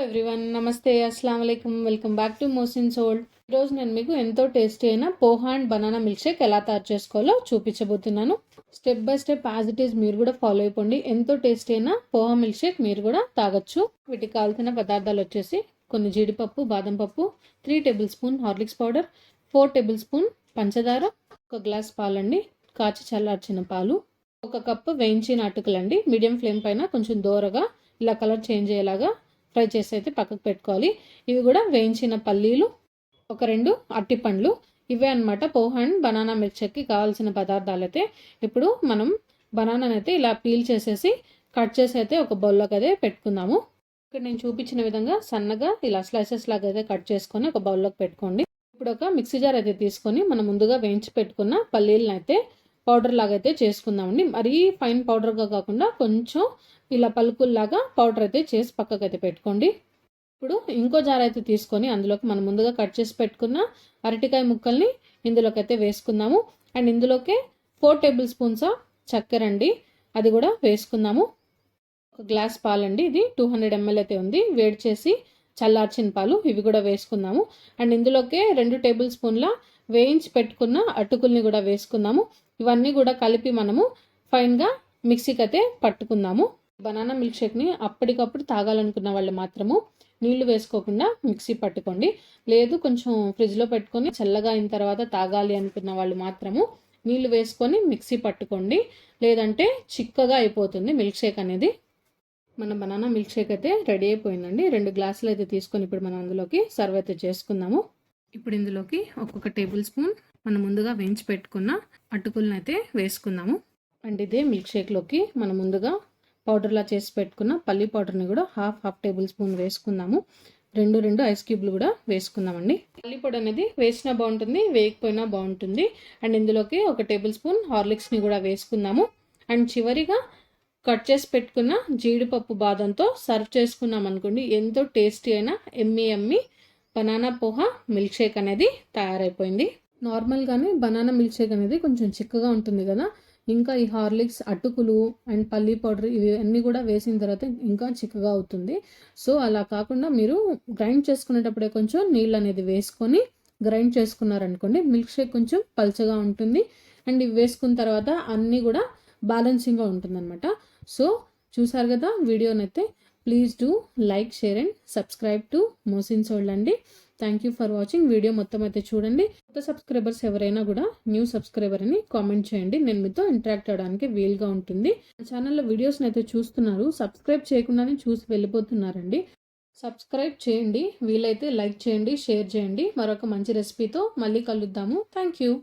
Everyone నమస్తే అస్సలం వాలేకుమ్ welcome back to Mosin's world. ఈరోజు నేను మీకు ఎంతో టేస్టీ అయిన poha and banana milk shake ఎలా తయారు చేసుకోవాలో చూపించబోతున్నాను. Step by step as it is మీరు కూడా ఫాలో అయిపోండి. ఎంతో టేస్టీ అయిన పోహా మిల్క్ షేక్ మీరు కూడా తాగొచ్చు. వీటికి కావాల్సిన పదార్థాలు వచ్చేసి కొన్ని జీడిపప్పు, బాదం పప్పు, 3 table spoon Horlicks powder, 4 table spoon పంచదార, 1 గ్లాస్ పాలండి, కాచి చల్లార్చిన పాలు, 1 కప్పు వేయించిన అటుకులండి. మీడియం ఫ్లేమ్ పైన కొంచెం దోరగా ఇలా కలర్ చేంజ్ అయ్యేలాగా ఫ్రై చేసి అయితే పక్కకు పెట్టుకోవాలి. ఇవి కూడా వేయించిన పల్లీలు, 2 అట్టిపండ్లు, ఇవే అనమాట పోహా అండ్ బనానా మిల్క్ షేక్కి కావాల్సిన పదార్థాలు. అయితే ఇప్పుడు మనం బనానాని అయితే ఇలా పీల్ చేసేసి కట్ చేసి అయితే ఒక బౌల్లోకి అయితే పెట్టుకుందాము. ఇక్కడ నేను చూపించిన విధంగా సన్నగా ఇలా స్లైసెస్ లాగా అయితే కట్ చేసుకొని ఒక బౌల్లోకి పెట్టుకోండి. ఇప్పుడు ఒక మిక్సీ జార్ అయితే తీసుకొని మనం ముందుగా వేయించి పెట్టుకున్న పల్లీలను అయితే పౌడర్ లాగా అయితే చేసుకుందామండి. మరీ ఫైన్ పౌడర్గా కాకుండా కొంచెం ఇలా పలుకుల్లాగా పౌడర్ అయితే చేసి పక్కకైతే పెట్టుకోండి. ఇప్పుడు ఇంకో జార్ అయితే తీసుకొని అందులోకి మనం ముందుగా కట్ చేసి పెట్టుకున్న అరటికాయ ముక్కల్ని ఇందులోకి అయితే వేసుకుందాము. అండ్ ఇందులోకి 4 టేబుల్ స్పూన్స్ చక్కెర అండి, అది కూడా వేసుకుందాము. 1 గ్లాస్ పాలండి, ఇది 200 ml అయితే ఉంది, వేడి చేసి చల్లార్చిన పాలు, ఇవి కూడా వేసుకుందాము. అండ్ ఇందులోకి 2 టేబుల్ స్పూన్ల వేయించి పెట్టుకున్న అటుకుల్ని కూడా వేసుకుందాము. ఇవన్నీ కూడా కలిపి మనము ఫైన్గా మిక్సీకి అయితే పట్టుకుందాము. బనానా మిల్క్ షేక్ని అప్పటికప్పుడు తాగాలనుకున్న వాళ్ళు మాత్రము నీళ్లు వేసుకోకుండా మిక్సీ పట్టుకోండి. లేదు కొంచెం ఫ్రిడ్జ్లో పెట్టుకొని చల్లగా అయిన తర్వాత తాగాలి అనుకున్న వాళ్ళు మాత్రము నీళ్లు వేసుకొని మిక్సీ పట్టుకోండి. లేదంటే చిక్కగా అయిపోతుంది మిల్క్ షేక్ అనేది. మన బనానా మిల్క్ షేక్ అయితే రెడీ అయిపోయిందండి. 2 గ్లాసులు అయితే తీసుకొని ఇప్పుడు మనం అందులోకి సర్వ్ అయితే చేసుకుందాము. ఇప్పుడు ఇందులోకి 1 టేబుల్ స్పూన్ మనం ముందుగా వేయించి పెట్టుకున్న అటుకులను అయితే వేసుకుందాము. అండ్ ఇదే మిల్క్ షేక్లోకి మనం ముందుగా పౌడర్లా చేసి పెట్టుకున్న పల్లీ పౌడర్ని కూడా హాఫ్ టేబుల్ స్పూన్ వేసుకుందాము. 2 ఐస్ క్యూబ్లు కూడా వేసుకుందామండి. పల్లీ పౌడర్ అనేది వేసినా బాగుంటుంది, వేయకపోయినా బాగుంటుంది. అండ్ ఇందులోకి 1 టేబుల్ స్పూన్ హార్లిక్స్ని కూడా వేసుకుందాము. అండ్ చివరిగా కట్ చేసి పెట్టుకున్న జీడిపప్పు బాదంతో సర్వ్ చేసుకున్నాం అనుకోండి, ఎంతో టేస్టీ అయిన ఎమ్మి బనానా పోహా మిల్క్ షేక్ అనేది తయారైపోయింది. నార్మల్గానే బనానా మిల్క్ షేక్ అనేది కొంచెం చిక్కగా ఉంటుంది కదా, ఇంకా ఈ హార్లిక్స్, అటుకులు అండ్ పల్లీ పౌడర్ ఇవి అన్నీ కూడా వేసిన తర్వాత ఇంకా చిక్కగా అవుతుంది. సో అలా కాకుండా మీరు గ్రైండ్ చేసుకునేటప్పుడే కొంచెం నీళ్ళు అనేది వేసుకొని గ్రైండ్ చేసుకున్నారనుకోండి, మిల్క్ షేక్ కొంచెం పల్చగా ఉంటుంది. అండ్ ఇవి వేసుకున్న తర్వాత అన్నీ కూడా బ్యాలెన్సింగ్గా ఉంటుందన్నమాట. సో చూసారు కదా వీడియోనైతే. Please do like, share and subscribe to Mosin's world అండి. Thank you for watching. Video మొత్తం అయితే చూడండి. కొత్త సబ్స్క్రైబర్స్ ఎవరైనా కూడా న్యూ సబ్స్క్రైబర్ అని కామెంట్ చేయండి, నేను మీతో ఇంటరాక్ట్ అవ్వడానికి వీలుగా ఉంటుంది. ఛానల్లో వీడియోస్ని అయితే చూస్తున్నారు, సబ్స్క్రైబ్ చేయకుండానే చూసి వెళ్ళిపోతున్నారండి. సబ్స్క్రైబ్ చేయండి, వీలైతే లైక్ చేయండి, షేర్ చేయండి. మరొక మంచి రెసిపీతో మళ్ళీ కలుద్దాము. Thank you.